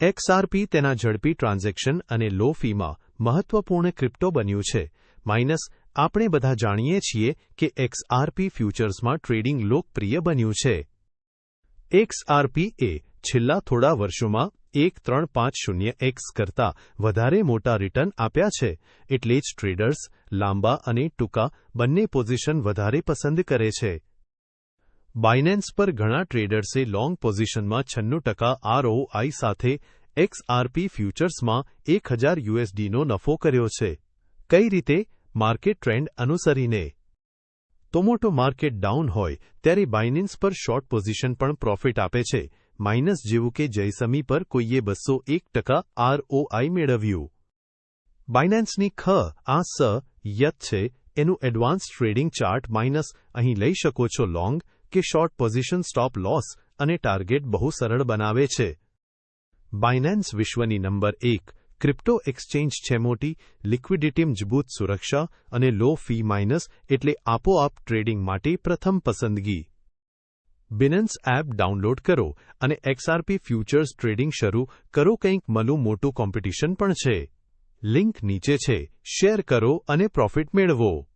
XRP તેના ઝડપી transaction અને લો ફીમાં મહત્વપૂર્ણ ક્રિપ્ટો બન્યું છે. આપણે બધા જાણીએ છીએ કે XRP ફ્યુચર્સમાં ટ્રેડિંગ લોકપ્રિય બન્યું છે. XRP એ છેલ્લા થોડા વર્ષોમાં 1350x કરતાં વધારે મોટા રિટર્ન આપ્યા છે. એટલે જ ટ્રેડર્સ લાંબા અને ટૂંકા બંને પોઝિશન વધારે પસંદ કરે છે. બાયનેન્સ પર ઘણા ટ્રેડર્સે લોંગ પોઝિશનમાં 96% ROI સાથે XRP ફ્યુચર્સમાં $1000નો નફો કર્યો છે. કઈ રીતે? માર્કેટ ટ્રેન્ડ અનુસરીને. તો મોટો માર્કેટ ડાઉન હોય ત્યારે બાયનેન્સ પર શોર્ટ પોઝિશન પણ પ્રોફિટ આપે છે. માઇનસ જેવું કે જયસમી પર કોઈએ 201% ROI મેળવ્યું. બાયનેન્સની યત છે એનું એડવાન્સ ટ્રેડિંગ ચાર્ટ અહીં લઈ શકો છો. લોંગ કે શોર્ટ પોઝિશન સ્ટોપ લોસ અને ટાર્ગેટ બહુ સરળ બનાવે છે. બાયનેન્સ વિશ્વની નંબર 1 ક્રિપ્ટો એક્સચેન્જ છે. મોટી લિક્વિડિટી, મજબૂત સુરક્ષા અને લો ફી એટલે આપોઆપ ટ્રેડિંગ માટે પ્રથમ પસંદગી. બિનેન્સ એપ ડાઉનલોડ કરો અને XRP ફ્યુચર્સ ટ્રેડિંગ શરૂ કરો. કંઈક મોટું કોમ્પિટિશન પણ છે. લિંક નીચે છે. શેર કરો અને પ્રોફિટ મેળવો.